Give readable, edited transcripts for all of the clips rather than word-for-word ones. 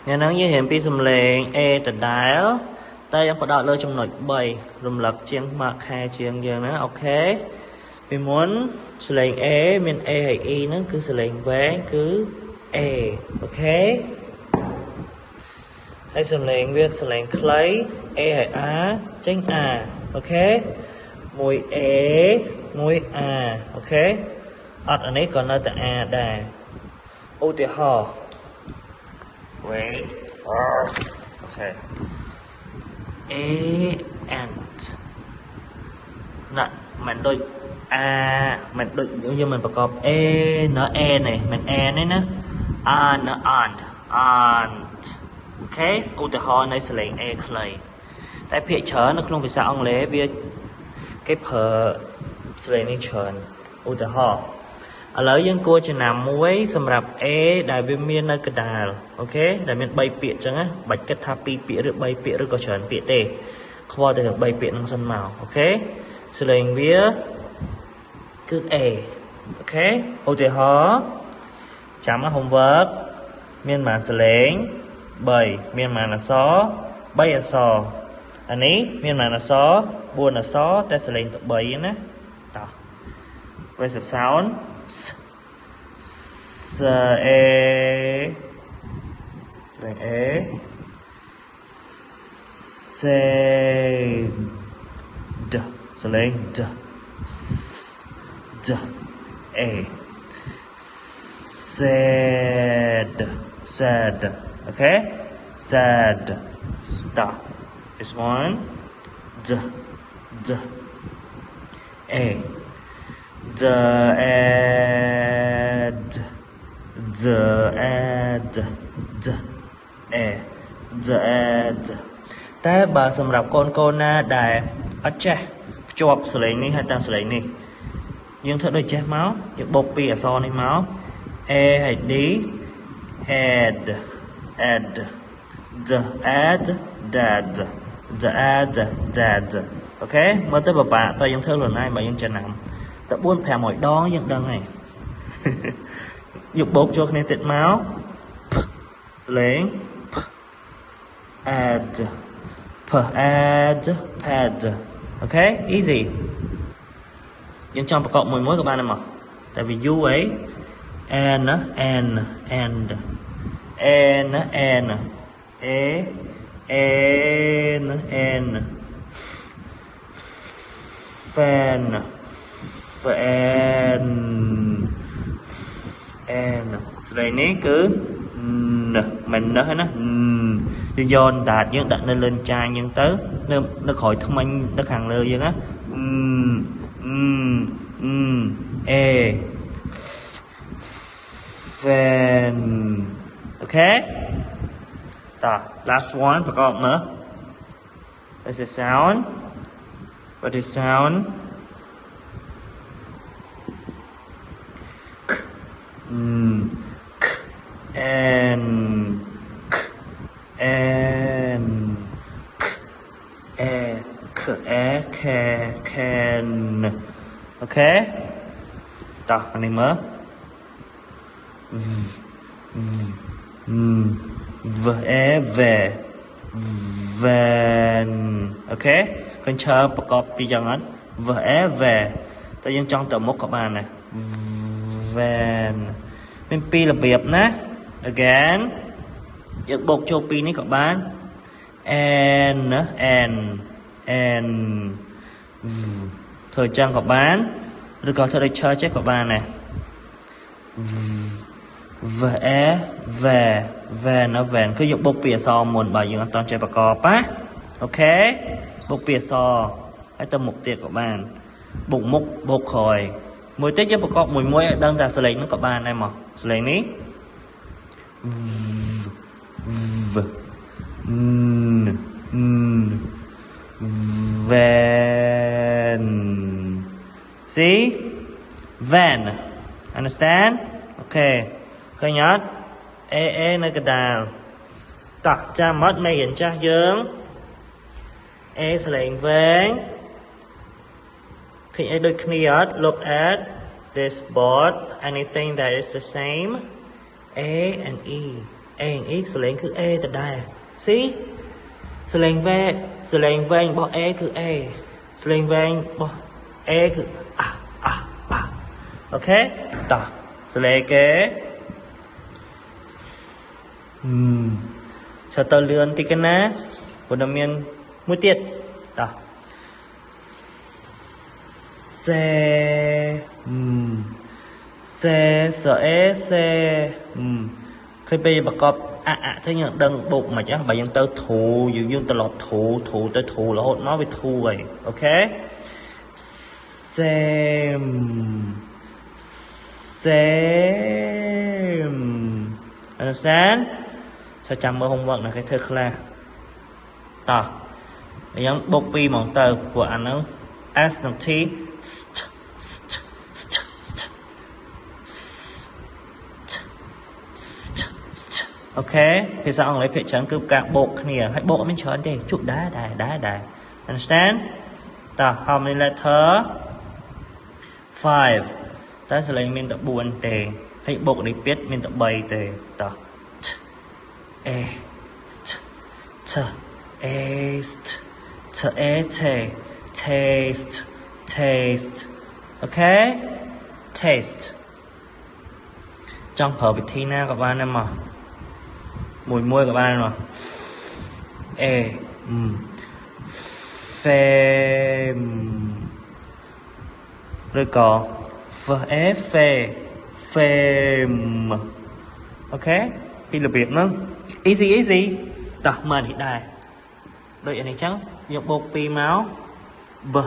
ngày nắng như hiện pi sầm lên e từ đá tay em bắt đầu lơ trong nội bầy rung lật chiên mặc hai chiên giờ nữa ok mình muốn sờ lên e mình e hay y nó cứ sờ lên vé cứ e ok hay sờ lên viết sờ lên clay e hay a tránh a ok mùi e mùi a ok ở đây còn là từ a đà ô tiêu hò wait okay ant nè mình đôi mình đôi như mìnhประกอบnó này mình này nè nó ant ok ឧទាហរណ៍នៃសលេង ខ្លីតែភាគច្រើននៅក្នុងភាសាអង់គ្លេសវាគេប្រើសលេងនេះច្រើនឧទាហរណ៍ឥឡូវយើងគួរចំណាំមួយសម្រាប់ ដែលវាមាននៅកណ្ដាលអូខេដែលមាន3ពាក្យអញ្ចឹងណាបាច់គិតថា2ពាក្យឬ3ពាក្យឬក៏ច្រើនពាក្យទេខ្វល់តែ3ពាក្យហ្នឹងសិនមកអូខេសលេងវាគឺ អូខេឧទាហរណ៍ចាំ homework មានប៉ុន្មានសលេង3មានប៉ុន្មានអក្សរ3អក្សរអានេះមានប៉ុន្មានអក្សរ4អក្សរតែសលេងតែ3ណាតោះ Where's the sound selenh d sad okay sad ta this one d a the adតែបើសម្រាប់កូនណាដែលអត់ចេះភ្ជាប់សលេងនេះហើយតាមសលេងនេះយើងធ្វើដូចចេះមកយើងបូកពីអក្សរនេះមក a ហើយ d ad the ad dad អូខេមើលទៅបបាក់តើយើងធ្វើខ្លួនឯងបើយើងចំណាំតែ 4-5 ដងយើងដឹងហើយយកបូកចូលគ្នាទៀតមកសលេង ad pad អូខេ easy យើងចង់ប្រកបមួយក៏បានដែរមកតែវាយូរអី and fan សលេងនេះគឺមិនណាយើងយកដាតយើងដាក់នៅលើចាញយើងទៅនៅក្រោយថ្មិញនៅខាងលើយើងណាfan អូខេតោះ last one ប្រកបមើល What's the sound what is sound can okay តោះអានេះមើល van អូខេឃើញឈើប្រកបពីយ៉ាងហ្នឹង តែយើងចង់ទៅមុខក៏បានដែរ van មានពីររបៀបណា again យើងបូកចូលពីរនេះក៏បាន and ធ្វើចឹងក៏បានឬក៏ធ្វើដូចឈើចេះក៏បានដែរ van គឺយើងបូកពីអក្សរមុនបើយើងអត់តន់ចេះប្រកបណាអូខេបូកពីអក្សរហើយទៅមុខទៀតក៏បានបូកមុខបូកក្រោយមួយទៀតយើងប្រកបមួយឲ្យដឹងតែសលេងហ្នឹងក៏បានដែរមកសលេងនេះ van see van understand okay ឃើញអត់ a នៅកណ្ដាលតោះចាំមកមេរៀនចាស់យើង a សលេងវែងឃើញអីដូចគ្នាអត់ look at this board anything that is the same a and e e x សលេងគឺ a ដដែល see សលេងវែងរបស់ a គឺ a សលេងវែងរបស់ a គឺអូខេតោះសលេងគេឆើតទៅលឿនតិចណាព្រោះតែមានមួយទៀតតោះសេសអេសេឃើញពេលប្រកបចឹងយើងដឹងបូកមិនអញ្ចឹងបើយើងទៅធូយើងត្រឡប់ធូទៅធូរហូតមកវាធូរហើយអូខេsame understand ចាំមើល homework ណាគេធ្វើខ្លះតោះយើងបុកពីហ្មងទៅព្រោះអាហ្នឹង s និង tអូខេភាសាអង់គ្លេសភាគច្រើនគឺការបូកគ្នាហើយបូកអត់មានច្រើនទេជក់ដែរ understand តោះ how many letter 5តែសលេងមានតែ4ទេហើយបូកនេះទៀតមានតែ3ទេតោះ a t taste អូខេ taste ចង់ប្រើវិធីណាក៏បានដែរមកមួយក៏បានមក a fame ឬក៏ fame អូខេពីរបៀបហ្នឹង easy តោះមើលនេះដែរដូចនេះចឹងយកបូក2មកប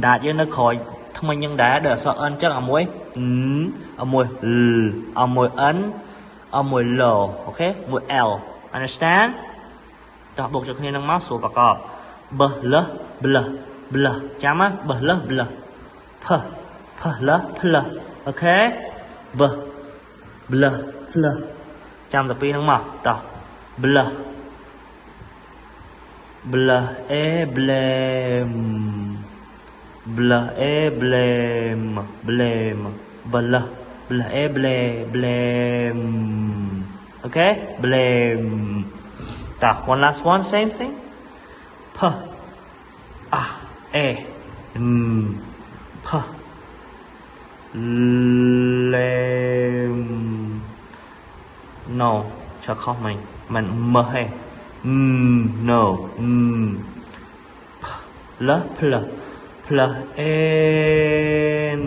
ដាតយើងនៅក្រោយថ្មិញហ្នឹងដែរដូចអក្សរ n ចឹងអាមួយអាមួយ n អាមួយ l អូខេមួយ l understand តោះបូកចូលគ្នានឹងមកស្រួលប្រកបbl ចាំណាbl ផអូខេbl ចាំតែពីរហ្នឹងមកតោះ bl blame okay blame តោះ one last one same thing lame no ឆាខុសមិញមិនមើហេno plus n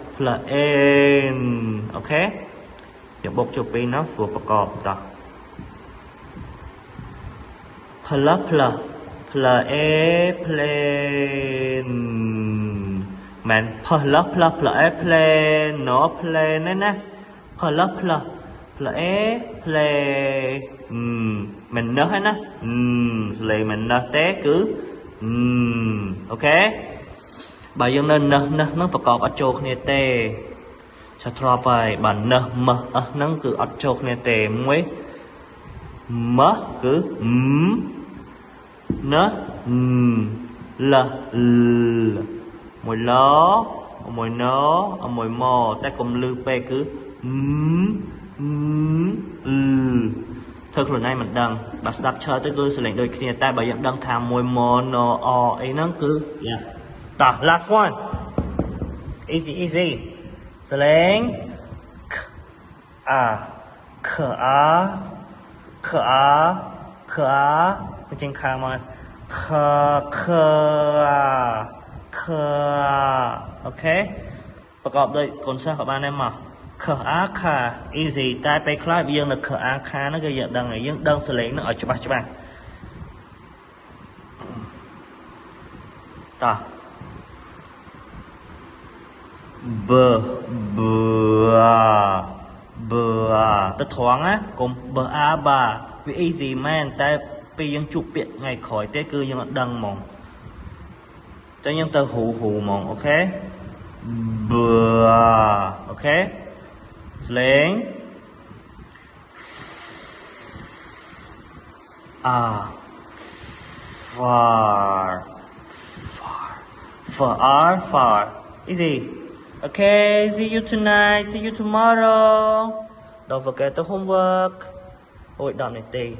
plus n អូខេយកបុកចូលពីរនោះស្រួលប្រកបតោះ plus airplane មែន plus airplane no plane ណា plus airplane មិនណោះហើយណាសលេងមិនណោះទេគឺអូខេបើយើងនៅណោះហ្នឹងប្រកបអត់ចូលគ្នាទេឆាធ្លាប់ហើយបើណោះហ្នឹងគឺអត់ចូលគ្នាទេមួយគឺណោះលមួយឡមួយណមួយម៉តែកុំលឺពេកគឺធ្វើខ្លួនឯងមិនដឹងបើស្ដាប់ឈើទៅគឺសលេងដូចគ្នាតែបើយើងដឹងថាមួយម៉ណអអីហ្នឹងគឺតោះ last one easy សលេងខជាងខាងមកខអូខេប្រកបដោយកូនសិស្សក៏បានដែរមកខ easy តែពេលខ្លះយើងនៅខហ្នឹងគឺយើងដឹងហើយយើងដឹងសលេងហ្នឹងឲ្យច្បាស់តោះទៅត្រង់ណាកុំបាវា easy មែនតែពេលយើងជួបពាក្យថ្ងៃក្រោយទេគឺយើងអត់ដឹងហ្មងតែយើងទៅហ៊ូហ្មងអូខេអូខេស្លេងfar far easy okay see you tonight see you tomorrow don't forget the homework ôi đọc này tì